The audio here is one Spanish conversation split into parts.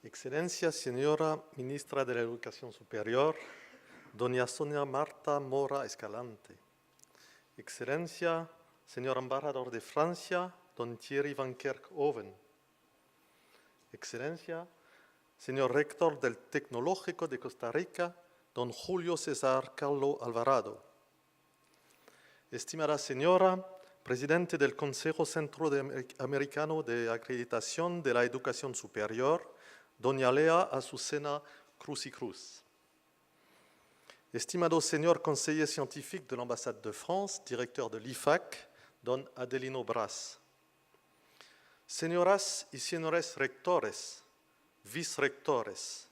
Excelencia Señora Ministra de la Educación Superior, Doña Sonia Marta Mora Escalante. Excelencia Señor Embajador de Francia, Don Thierry Van Kerkhoven. Excelencia Señor Rector del Tecnológico de Costa Rica, Don Julio César Carlo Alvarado. Estimada Señora Presidente del Consejo Centroamericano de Acreditación de la Educación Superior, Doña Lea Azucena Cruz y Cruz. Estimado Señor Conseiller Scientifique de l'Ambassade de France, Directeur de l'IFAC, Don Adelino Bras. Señoras y señores rectores, vicerrectores,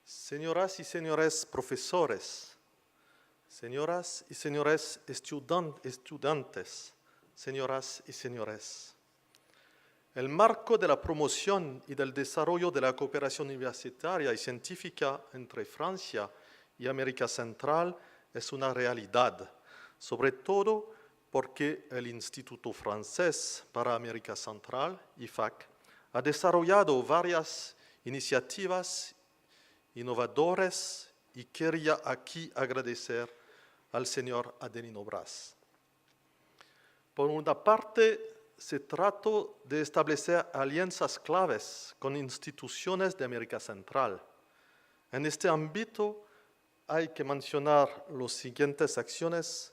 señoras y señores profesores, señoras y señores estudiantes, señoras y señores. El marco de la promoción y del desarrollo de la cooperación universitaria y científica entre Francia y América Central es una realidad, sobre todo porque el Instituto Francés para América Central, IFAC, ha desarrollado varias iniciativas innovadoras y quería aquí agradecer al señor Adelino Bras. Por una parte, se trató de establecer alianzas claves con instituciones de América Central. En este ámbito hay que mencionar las siguientes acciones,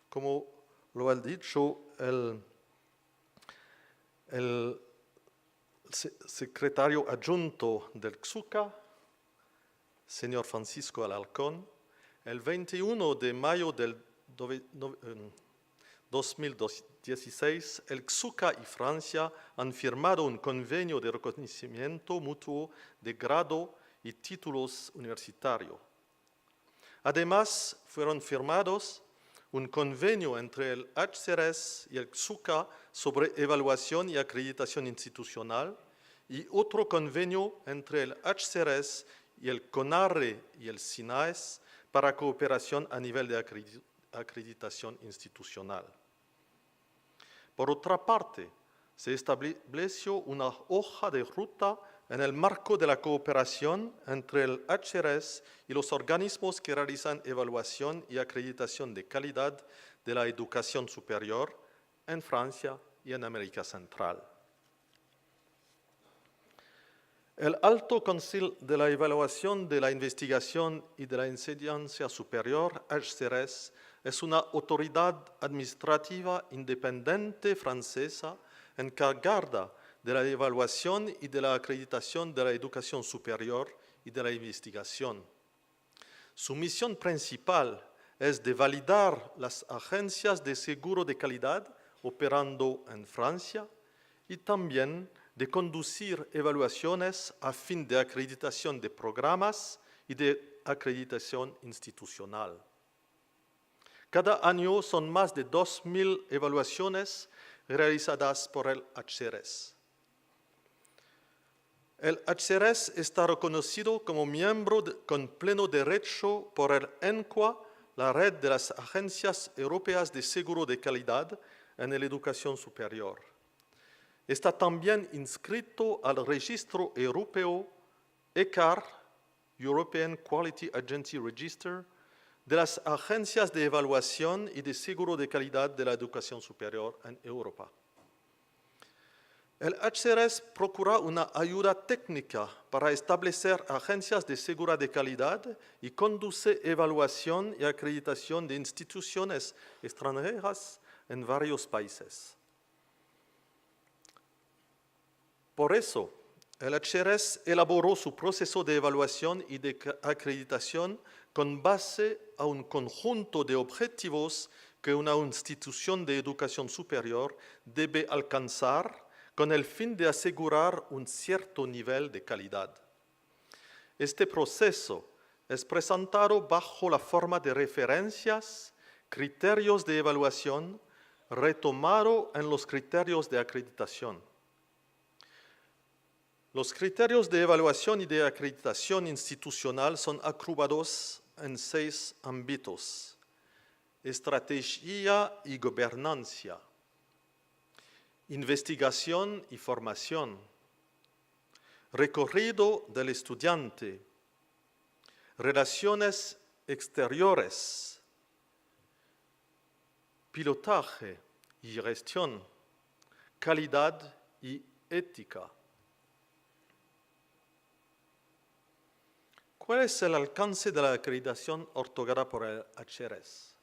como lo ha dicho el secretario adjunto del XUCA, señor Francisco Alarcón. El 21 de mayo del 2016, el XUCA y Francia han firmado un convenio de reconocimiento mutuo de grado y títulos universitarios. Además, fueron firmados un convenio entre el HCRS y el XUCA sobre evaluación y acreditación institucional y otro convenio entre el HCRS y el CONARE y el SINAES para cooperación a nivel de acreditación institucional. Por otra parte, se estableció una hoja de ruta en el marco de la cooperación entre el HCRS y los organismos que realizan evaluación y acreditación de calidad de la educación superior en Francia y en América Central. El Alto Consejo de la Evaluación de la Investigación y de la Enseñanza Superior, HCRS, es una autoridad administrativa independiente francesa encargada de la evaluación y de la acreditación de la educación superior y de la investigación. Su misión principal es de validar las agencias de seguro de calidad operando en Francia y también de conducir evaluaciones a fin de acreditación de programas y de acreditación institucional. Cada año son más de 2.000 evaluaciones realizadas por el HCRS. El HCRS está reconocido como miembro con pleno derecho por el ENCUA, la red de las agencias europeas de seguro de calidad en la educación superior. Está también inscrito al registro europeo ECAR, European Quality Agency Register, de las agencias de evaluación y de seguro de calidad de la educación superior en Europa. El HCRS procura una ayuda técnica para establecer agencias de seguro de calidad y conduce evaluación y acreditación de instituciones extranjeras en varios países. Por eso, el HCRS elaboró su proceso de evaluación y de acreditación con base a un conjunto de objetivos que una institución de educación superior debe alcanzar con el fin de asegurar un cierto nivel de calidad. Este proceso es presentado bajo la forma de referencias, criterios de evaluación, retomado en los criterios de acreditación. Los criterios de evaluación y de acreditación institucional son agrupados en 6 ámbitos: estrategia y gobernanza, investigación y formación, recorrido del estudiante, relaciones exteriores, pilotaje y gestión, calidad y ética. ¿Cuál es el alcance de la acreditación otorgada por el HRS?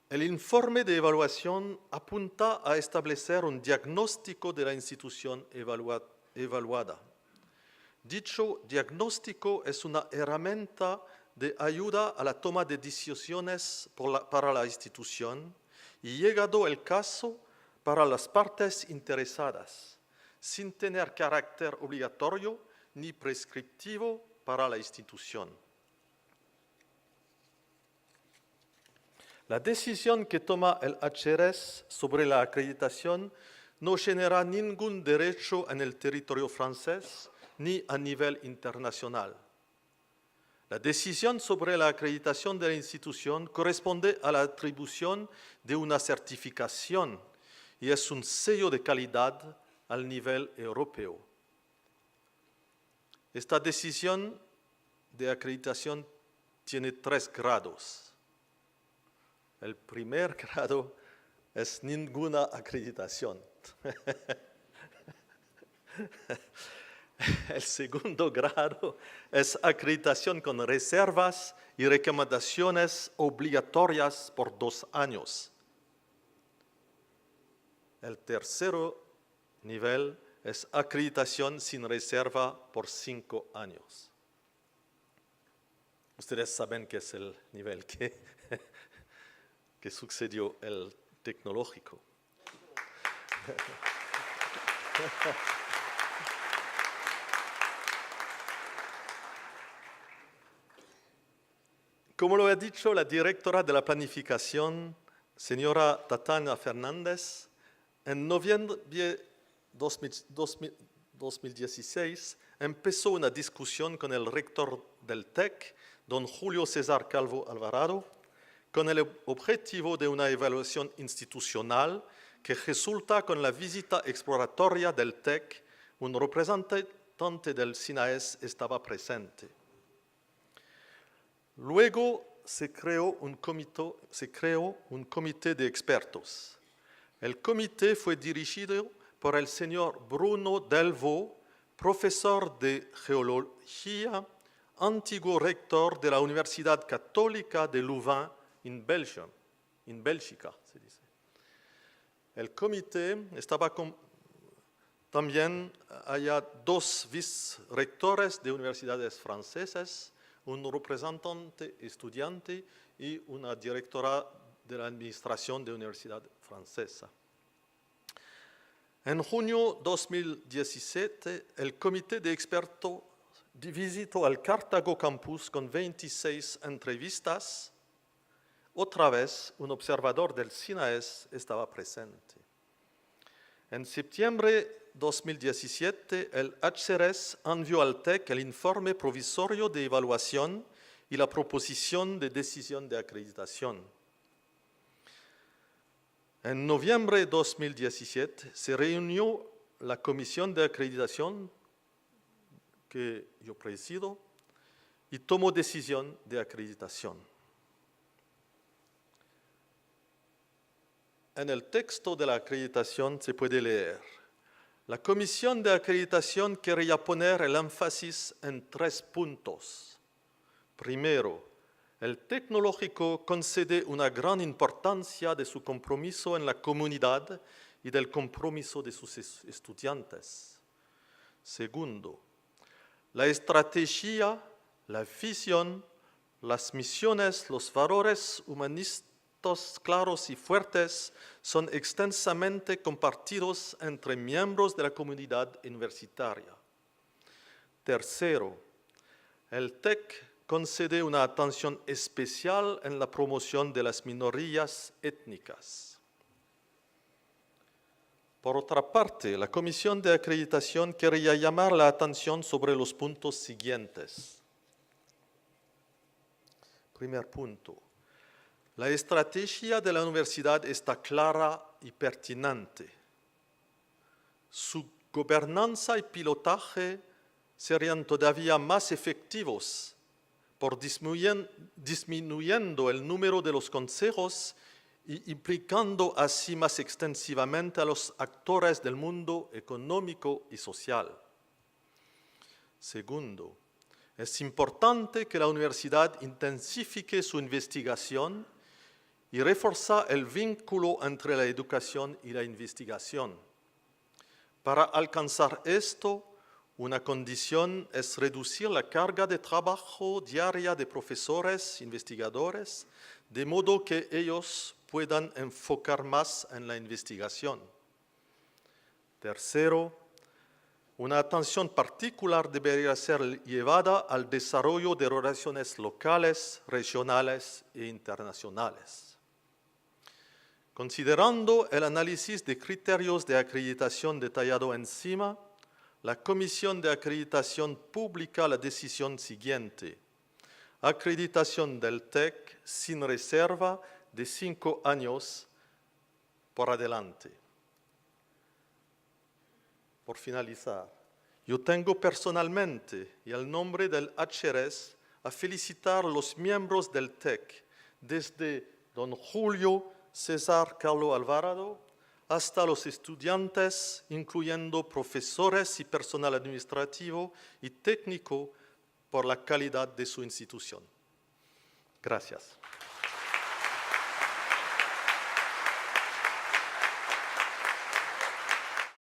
El informe de evaluación apunta a establecer un diagnóstico de la institución evaluada. Dicho diagnóstico es una herramienta de ayuda a la toma de decisiones para la institución y, llegado el caso, para las partes interesadas, sin tener carácter obligatorio ni prescriptivo para la institución. La decisión que toma el HRS sobre la acreditación no genera ningún derecho en el territorio francés ni a nivel internacional. La decisión sobre la acreditación de la institución corresponde a la atribución de una certificación y es un sello de calidad al nivel europeo. Esta decisión de acreditación tiene 3 grados. El primer grado es ninguna acreditación. El segundo grado es acreditación con reservas y recomendaciones obligatorias por 2 años. El tercer nivel es acreditación sin reserva por 5 años. Ustedes saben que es el nivel que sucedió el tecnológico. Como lo ha dicho la directora de la planificación, señora Tatiana Fernández, en noviembre de 2016 empezó una discusión con el rector del TEC, don Julio César Calvo Alvarado, con el objetivo de una evaluación institucional que resulta con la visita exploratoria del TEC. Un representante del SINAES estaba presente. Luego se creó un comité de expertos. El comité fue dirigido por el señor Bruno Delvaux, profesor de geología, antiguo rector de la Universidad Católica de Louvain en Bélgica, se dice. El comité estaba también había 2 vicerrectores de universidades francesas, un representante estudiante y una directora de la administración de universidad francesa. En junio de 2017, el comité de expertos visitó al Cartago Campus con 26 entrevistas. Otra vez, un observador del SINAES estaba presente. En septiembre de 2017, el HRS envió al TEC el informe provisorio de evaluación y la proposición de decisión de acreditación. En noviembre de 2017 se reunió la comisión de acreditación que yo presido y tomó decisión de acreditación. En el texto de la acreditación se puede leer: la comisión de acreditación quería poner el énfasis en 3 puntos. Primero, el tecnológico concede una gran importancia de su compromiso en la comunidad y del compromiso de sus estudiantes. Segundo, la estrategia, la visión, las misiones, los valores humanistas claros y fuertes son extensamente compartidos entre miembros de la comunidad universitaria. Tercero, el TEC concede una atención especial en la promoción de las minorías étnicas. Por otra parte, la Comisión de Acreditación quería llamar la atención sobre los puntos siguientes. Primer punto. La estrategia de la universidad está clara y pertinente. Su gobernanza y pilotaje serían todavía más efectivos por disminuyendo el número de los consejos y implicando así más extensivamente a los actores del mundo económico y social. Segundo, es importante que la universidad intensifique su investigación y reforza el vínculo entre la educación y la investigación. Para alcanzar esto, una condición es reducir la carga de trabajo diaria de profesores, investigadores, de modo que ellos puedan enfocar más en la investigación. Tercero, una atención particular debería ser llevada al desarrollo de relaciones locales, regionales e internacionales. Considerando el análisis de criterios de acreditación detallado encima, la Comisión de Acreditación publica la decisión siguiente: acreditación del TEC sin reserva de 5 años por adelante. Por finalizar, yo tengo personalmente y el nombre del HRS a felicitar a los miembros del TEC, desde don Julio César Carlo Alvarado hasta los estudiantes, incluyendo profesores y personal administrativo y técnico, por la calidad de su institución. Gracias.